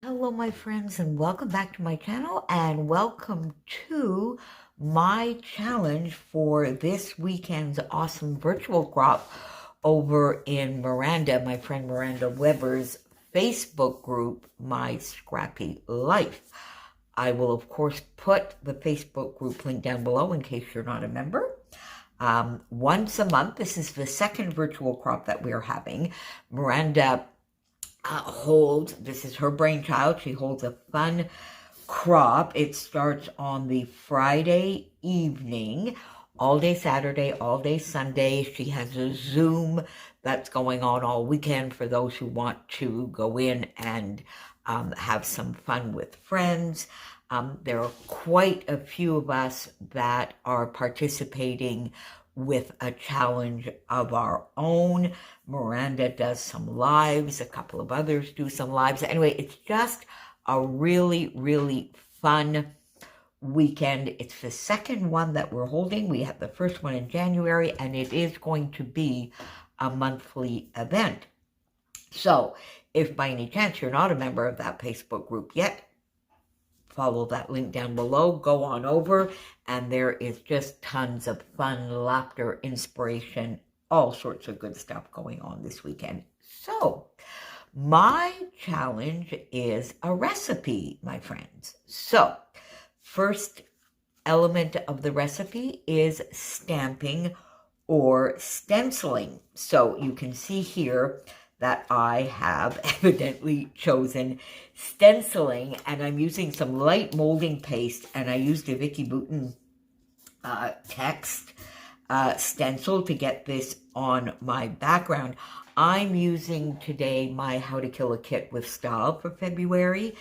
Hello, my friends, and welcome back to my channel, and welcome to my challenge for this weekend's awesome virtual crop over in my friend Miranda Weber's Facebook group, My Scrappy Life. I will, of course, put the Facebook group link down below in case you're not a member. Once a month, this is the second virtual crop that we're having. Miranda this is her brainchild. She holds a fun crop. It starts on the Friday evening, all day Saturday, all day Sunday. She has a Zoom that's going on all weekend for those who want to go in and have some fun with friends. There are quite a few of us that are participating with a challenge of our own. Miranda does some lives, a couple of others do some lives. Anyway, it's just a really, really fun weekend. It's the second one that we're holding. We had the first one in January, and it is going to be a monthly event. So if by any chance you're not a member of that Facebook group yet, follow that link down below, go on over, and there is just tons of fun, laughter, inspiration, all sorts of good stuff going on this weekend. So, my challenge is a recipe, my friends. So, first element of the recipe is stamping or stenciling. So, you can see here that I have evidently chosen stenciling, and I'm using some light molding paste, and I used a Vicky Boutin text stencil to get this on my background. I'm using today my How to Kill a Kit with Style for February,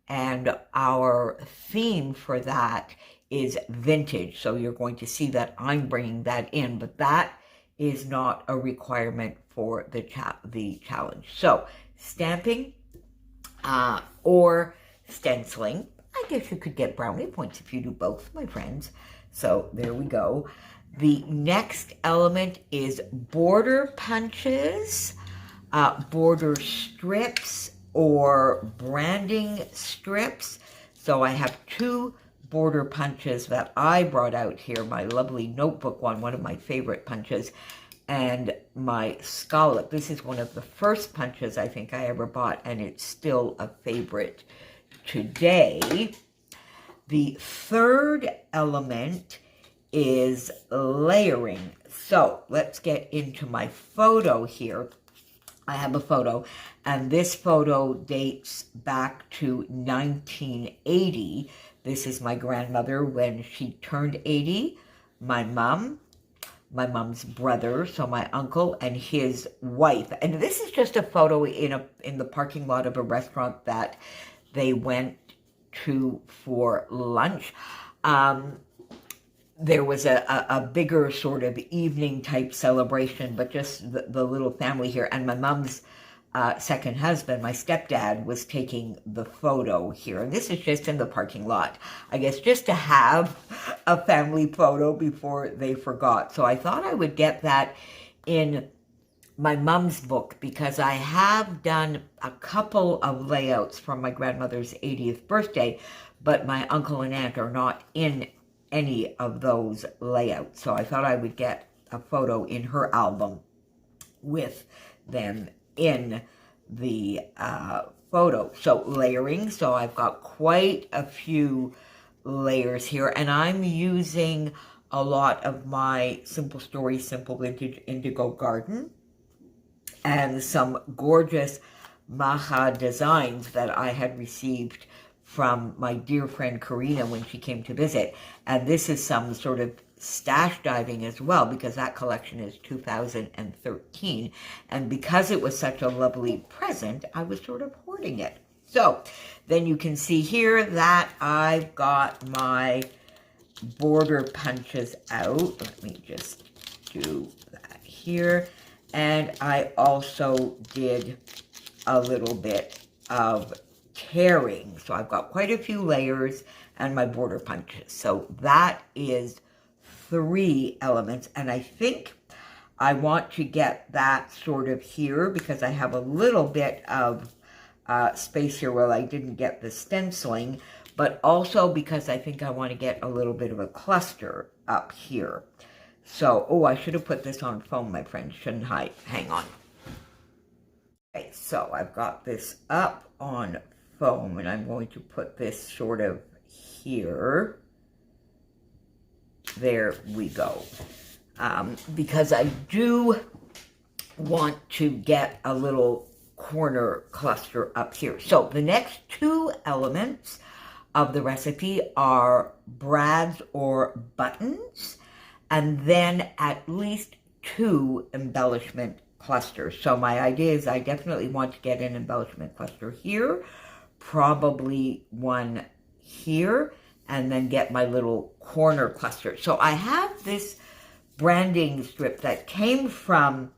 and our theme for that is vintage. So you're going to see that I'm bringing that in, but that is not a requirement for the challenge. So stamping or stenciling. I guess you could get brownie points if you do both, my friends. So there we go. The next element is border punches, border strips, or branding strips. So I have two border punches that I brought out here, my lovely notebook one of my favorite punches, and my scallop. This is one of the first punches I think I ever bought, and it's still a favorite today. The third element is layering. So let's get into my photo here. I have a photo, and this photo dates back to 1980. This is my grandmother when she turned 80, my mom's brother, so my uncle, and his wife. And this is just a photo in the parking lot of a restaurant that they went to for lunch. There was a bigger sort of evening type celebration, but just the little family here. And my mom's second husband, my stepdad, was taking the photo here. And this is just in the parking lot, I guess, just to have a family photo before they forgot. So I thought I would get that in my mom's book, because I have done a couple of layouts from my grandmother's 80th birthday, but my uncle and aunt are not in any of those layouts. So I thought I would get a photo in her album with them in the photo. So layering, so I've got quite a few layers here, and I'm using a lot of my Simple Story, Simple Vintage Indigo Garden and some gorgeous Maha designs that I had received from my dear friend Karina when she came to visit. And this is some sort of stash diving as well, because that collection is 2013. And because it was such a lovely present, I was sort of hoarding it. So then you can see here that I've got my border punches out. Let me just do that here. And I also did a little bit of tearing. So I've got quite a few layers and my border punches. So that is 3 elements. And I think I want to get that sort of here because I have a little bit of space here where I didn't get the stenciling, but also because I think I want to get a little bit of a cluster up here. So, oh, I should have put this on foam, my friend, shouldn't I? Hang on. Okay, so I've got this up on foam, and I'm going to put this sort of here. There we go. Because I do want to get a little corner cluster up here. So the next two elements of the recipe are brads or buttons, and then at least 2 embellishment clusters. So my idea is I definitely want to get an embellishment cluster here, probably one here, and then get my little corner cluster. So I have this branding strip that came from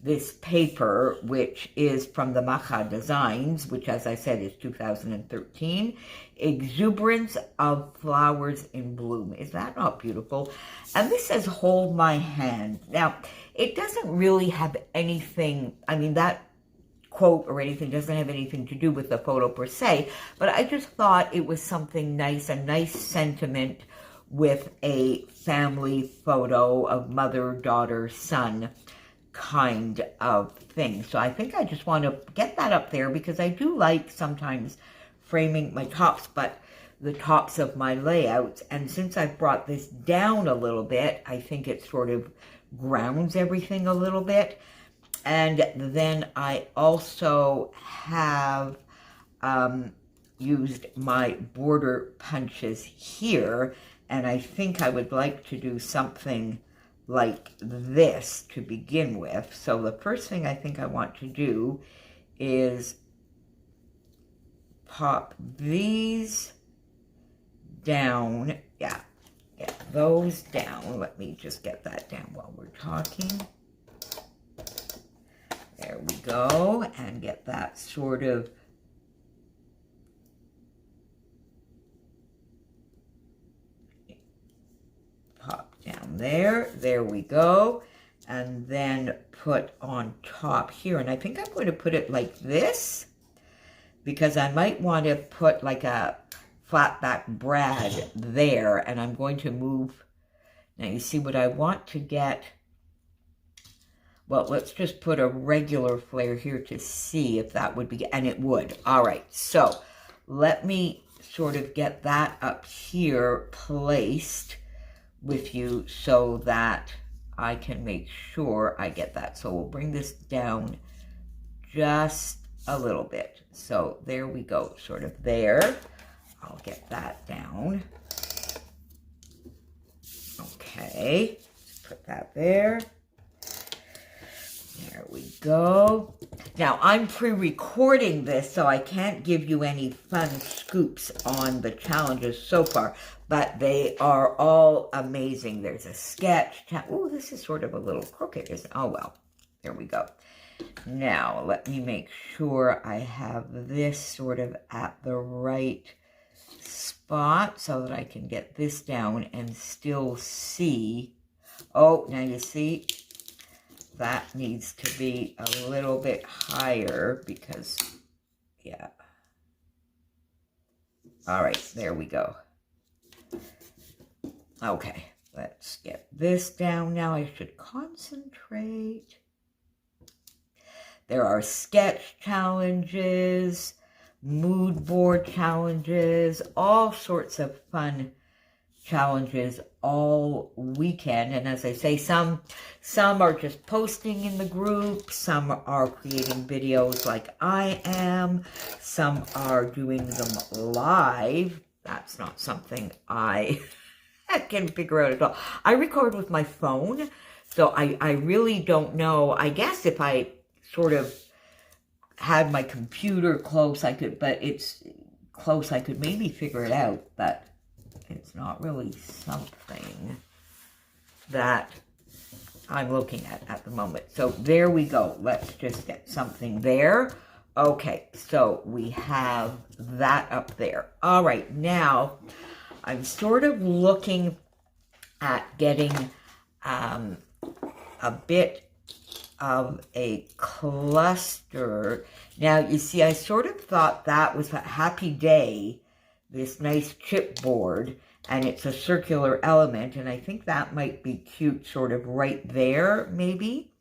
this paper, which is from the Macha Designs, which, as I said, is 2013. Exuberance of Flowers in Bloom. Is that not beautiful? And this says, hold my hand. Now, it doesn't really have anything, I mean, that quote or anything doesn't have anything to do with the photo per se, but I just thought it was something nice, a nice sentiment with a family photo of mother, daughter, son kind of thing. So I think I just want to get that up there because I do like sometimes framing my tops, but the tops of my layouts. And since I've brought this down a little bit, I think it sort of grounds everything a little bit. And then I also have used my border punches here, and I think I would like to do something like this to begin with. So the first thing I think I want to do is pop these down. Yeah, those down. Let me just get that down while we're talking. There we go, and get that sort of pop down there. There we go. And then put on top here. And I think I'm going to put it like this because I might want to put like a flat back brad there. And I'm going to move. Now you see what I want to get. Well, let's just put a regular flare here to see if that would be, and it would. All right, so let me sort of get that up here placed with you so that I can make sure I get that. So we'll bring this down just a little bit. So there we go, sort of there. I'll get that down. Okay, put that there. There we go. Now, I'm pre-recording this, so I can't give you any fun scoops on the challenges so far, but they are all amazing. There's a sketch. Oh, this is sort of a little crooked, isn't it? Oh, well, there we go. Now, let me make sure I have this sort of at the right spot so that I can get this down and still see. Oh, now you see, that needs to be a little bit higher because, yeah. All right, there we go. Okay, let's get this down now. I should concentrate. There are sketch challenges, mood board challenges, all sorts of fun challenges all weekend. And as I say, some are just posting in the group, some are creating videos like I am, some are doing them live. That's not something I can figure out at all. I record with my phone, so I really don't know. I guess if I sort of had my computer close, I could, but it's close, I could maybe figure it out, but it's not really something that I'm looking at the moment. So there we go. Let's just get something there. Okay, so we have that up there. All right, now I'm sort of looking at getting a bit of a cluster. Now, you see, I sort of thought that was a Happy Day, this nice chipboard, and it's a circular element, and I think that might be cute sort of right there, maybe.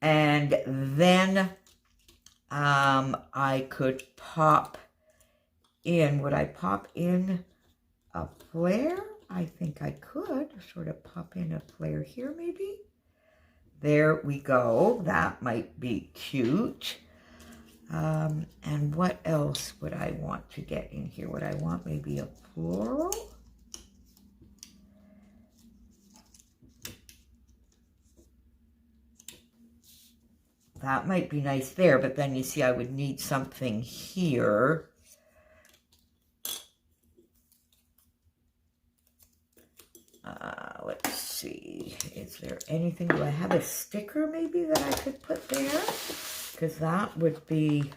And then I could pop in, would I pop in a flare? I think I could sort of pop in a flare here, maybe. There we go. That might be cute. And what else would I want to get in here? Would I want maybe a floral? That might be nice there, but then you see I would need something here. Let's see, is there anything, do I have a sticker maybe that I could put there? Because that would be,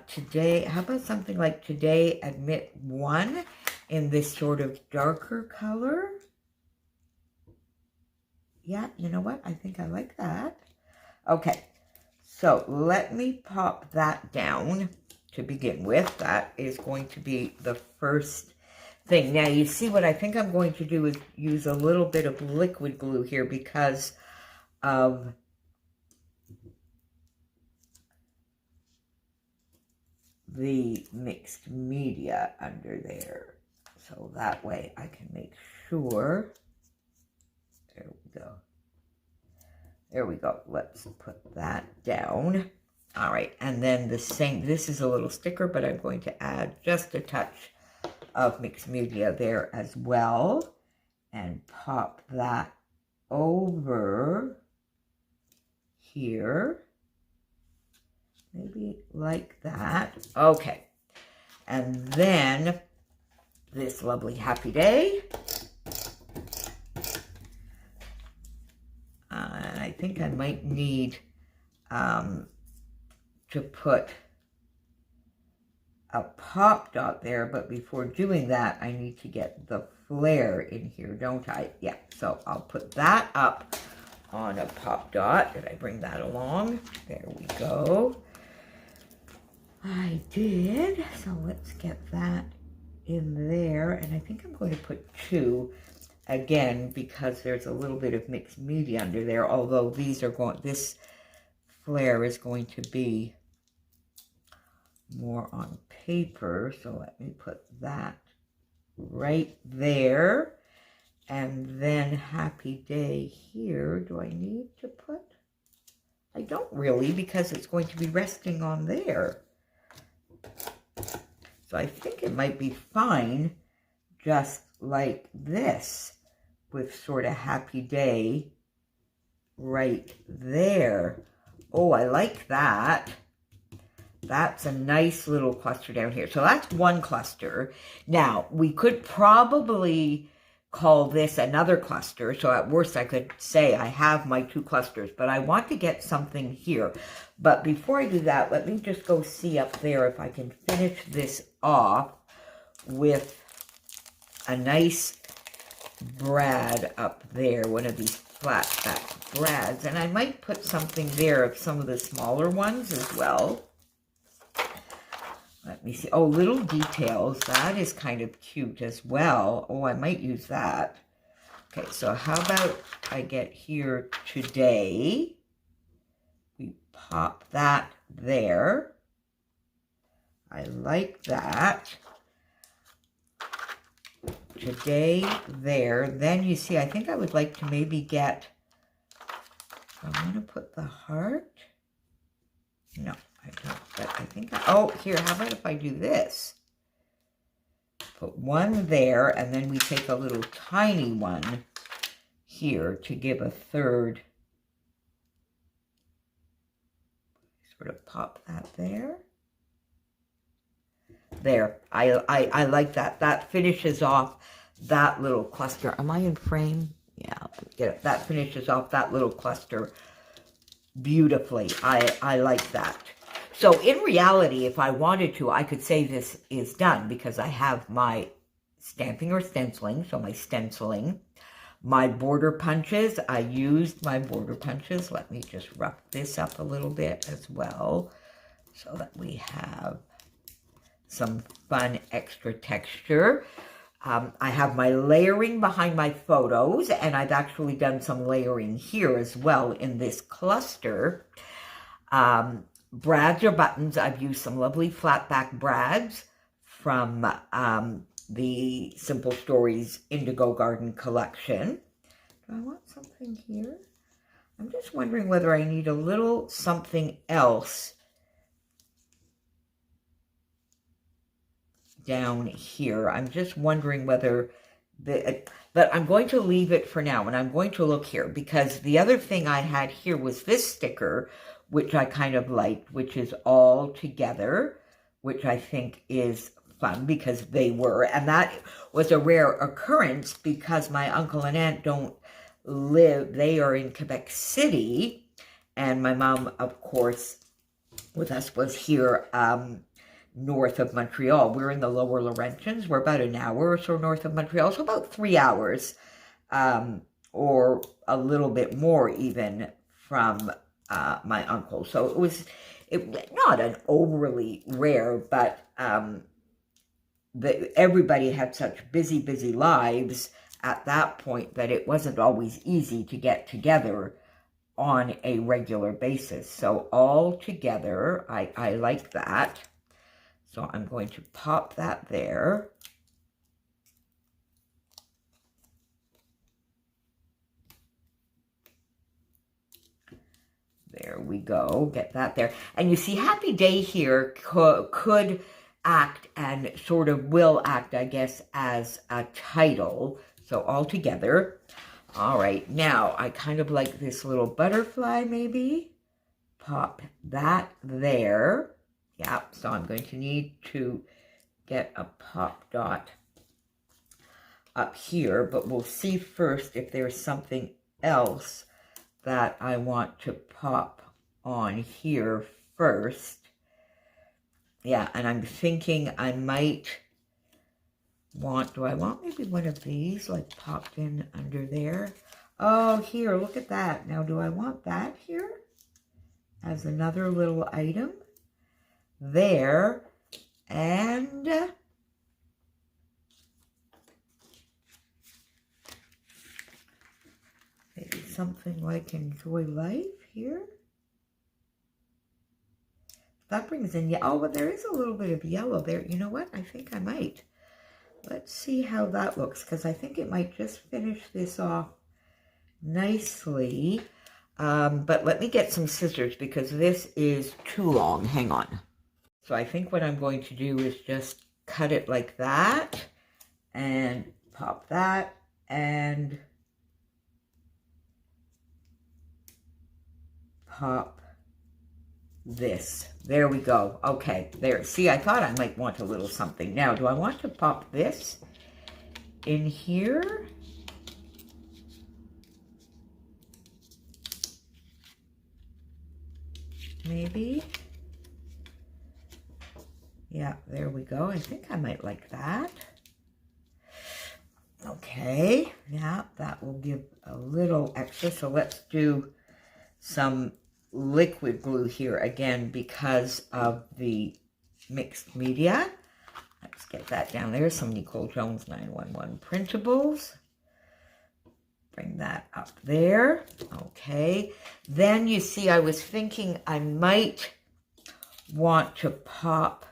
today, how about something like today admit one in this sort of darker color? Yeah, you know what, I think I like that. Okay, so let me pop that down to begin with. That is going to be the first thing. Now, you see what I think I'm going to do is use a little bit of liquid glue here because of the mixed media under there. So that way I can make sure. There we go. There we go. Let's put that down. All right, and then the same, this is a little sticker, but I'm going to add just a touch of mixed media there as well, and pop that over here, maybe like that. Okay, and then this lovely Happy Day. And I think I might need to put a pop dot there, but before doing that, I need to get the flare in here, don't I? Yeah, so I'll put that up on a pop dot. Did I bring that along? There we go. I did. So let's get that in there. And I think I'm going to put two again because there's a little bit of mixed media under there, although these are going, this flare is going to be more on paper, so let me put that right there. And then Happy Day here. Do I need to put? I don't really, because it's going to be resting on there. So I think it might be fine just like this, with sort of Happy Day right there. Oh, I like that. That's a nice little cluster down here. So that's one cluster. Now, we could probably call this another cluster. So at worst, I could say I have my two clusters, but I want to get something here. But before I do that, let me just go see up there if I can finish this off with a nice brad up there, one of these flat back brads. And I might put something there of some of the smaller ones as well. Let me see. Oh, little details. That is kind of cute as well. Oh, I might use that. Okay, so how about I get here today. We pop that there. I like that. Today there. Then you see, I think I would like to maybe get, I want to put the heart. No. I don't, but I think, oh, here, how about if I do this? Put one there, and then we take a little tiny one here to give a third. Sort of pop that there. There, I like that. That finishes off that little cluster. Am I in frame? Yeah, get it. That finishes off that little cluster beautifully. I like that. So in reality, if I wanted to, I could say this is done because I have my stamping or stenciling, so my stenciling, my border punches. I used my border punches. Let me just rough this up a little bit as well so that we have some fun extra texture. I have my layering behind my photos, and I've actually done some layering here as well in this cluster. Brads or buttons, I've used some lovely flat back brads from the Simple Stories Indigo Garden collection. Do I want something here? I'm just wondering whether I need a little something else down here. I'm just wondering whether but I'm going to leave it for now, and I'm going to look here, because the other thing I had here was this sticker, which I kind of liked, which is all together, which I think is fun because they were, and that was a rare occurrence because my uncle and aunt don't live, they are in Quebec City, and my mom, of course, with us was here, north of Montreal. We're in the Lower Laurentians. We're about an hour or so north of Montreal, so about 3 hours, or a little bit more even from my uncle. So it was not an overly rare, but everybody had such busy lives at that point that it wasn't always easy to get together on a regular basis. So all together, I like that. So I'm going to pop that there. There we go. Get that there. And you see, Happy Day here could act and sort of will act, I guess, as a title. So all together. All right. Now, I kind of like this little butterfly, maybe. Pop that there. Yeah, so I'm going to need to get a pop dot up here, but we'll see first if there's something else that I want to pop on here first. Yeah, and I'm thinking I might want, do I want maybe one of these like popped in under there? Oh, here, look at that. Now, do I want that here as another little item? There, and maybe something like Enjoy Life here. That brings in, yeah, oh, but there is a little bit of yellow there. You know what? I think I might. Let's see how that looks, because I think it might just finish this off nicely. But let me get some scissors because this is too long. Hang on. So I think what I'm going to do is just cut it like that and pop that and pop this. There we go. Okay, there. See, I thought I might want a little something. Now, do I want to pop this in here? Maybe. Yeah, there we go. I think I might like that. Okay, yeah, that will give a little extra. So let's do some liquid glue here again because of the mixed media. Let's get that down there. Some NicoleJones911 printables. Bring that up there. Okay. Then you see I was thinking I might want to pop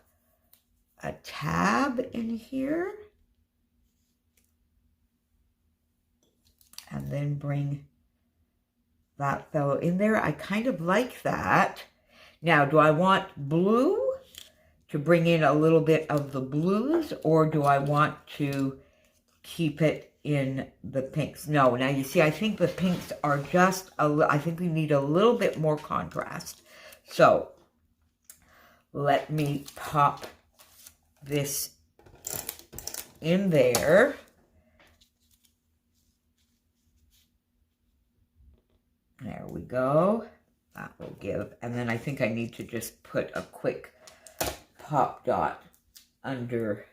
a tab in here. And then bring that fellow in there. I kind of like that. Now, do I want blue to bring in a little bit of the blues, or do I want to keep it in the pinks? No, now you see, I think the pinks are just, I think we need a little bit more contrast. So, let me pop this in there. There we go. That will give. And then I think I need to just put a quick pop dot under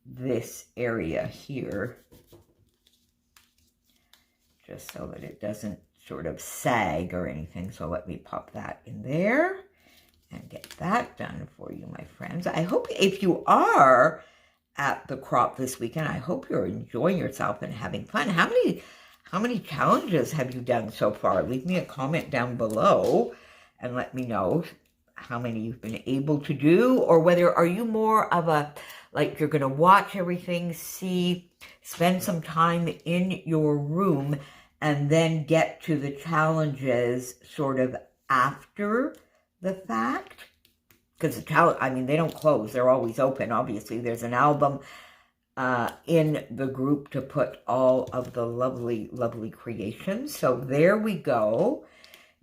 this area here. just so that it doesn't sort of sag or anything. So let me pop that in there and get that done for you, my friends. I hope if you are at the crop this weekend, I hope you're enjoying yourself and having fun. How many challenges have you done so far? Leave me a comment down below and let me know how many you've been able to do, or whether are you more of a, like, you're going to watch everything, spend some time in your room, and then get to the challenges sort of after the fact? Because the challenge, I mean, they don't close. They're always open. Obviously, there's an album in the group to put all of the lovely, lovely creations. So there we go.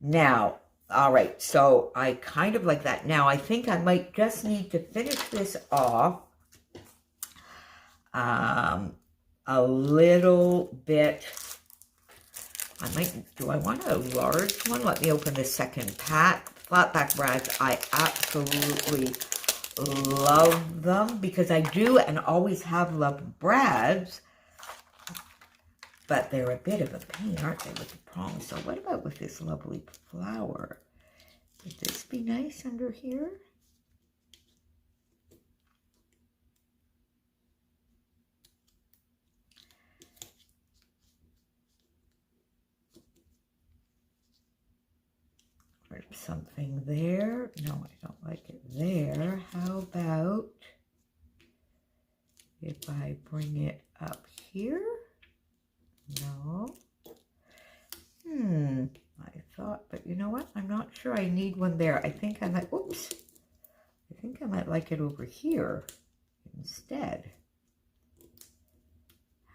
Now, all right, so I kind of like that. Now, I think I might just need to finish this off a little bit. Do I want a large one? Let me open the second pack. Flat back brads, I absolutely love them because I do and always have loved brads, but they're a bit of a pain, aren't they, with the prongs? So what about with this lovely flower? Would this be nice under here? Or something there. No, I don't like it there. How about if I bring it up here? No. I thought, but you know what? I'm not sure I need one there. I think I might, oops. I think I might like it over here instead.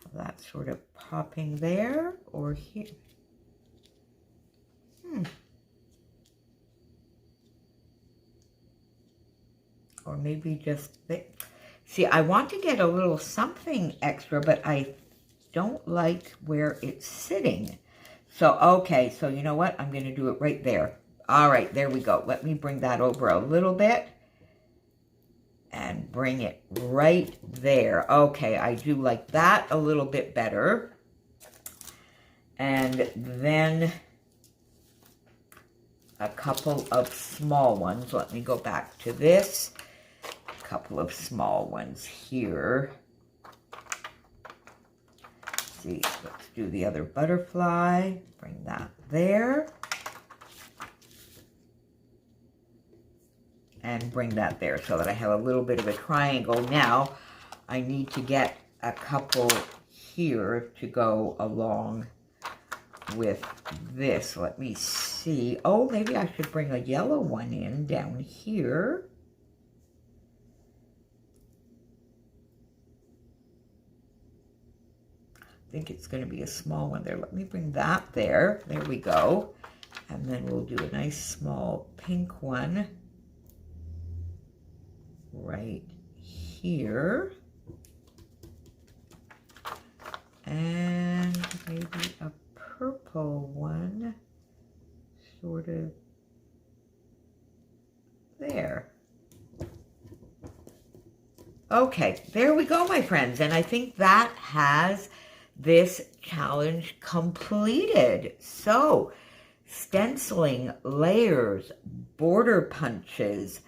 Have that sort of popping there or here. Or maybe just, see, I want to get a little something extra, but I don't like where it's sitting. So, okay, so you know what? I'm going to do it right there. All right, there we go. Let me bring that over a little bit and bring it right there. Okay, I do like that a little bit better. And then a couple of small ones. Let me go back to this. A couple of small ones here. See, let's do the other butterfly. Bring that there. And bring that there so that I have a little bit of a triangle. Now, I need to get a couple here to go along with this. Let me see. Oh, maybe I should bring a yellow one in down here. I think it's going to be a small one there. Let me bring that there. There we go. And then we'll do a nice small pink one right here. And maybe a purple one sort of there. Okay, there we go, my friends. And I think that has this challenge completed. So, stenciling, layers, border punches,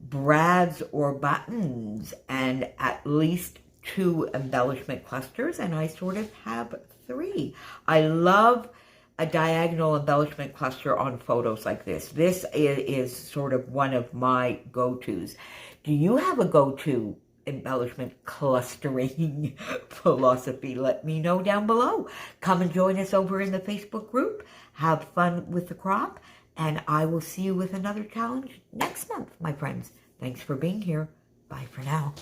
brads or buttons, and at least 2 embellishment clusters, and I sort of have 3. I love a diagonal embellishment cluster on photos like this. This is sort of one of my go-tos. Do you have a go-to embellishment clustering philosophy? Let me know down below. Come and join us over in the Facebook group. Have fun with the crop, and I will see you with another challenge next month, my friends. Thanks for being here. Bye for now.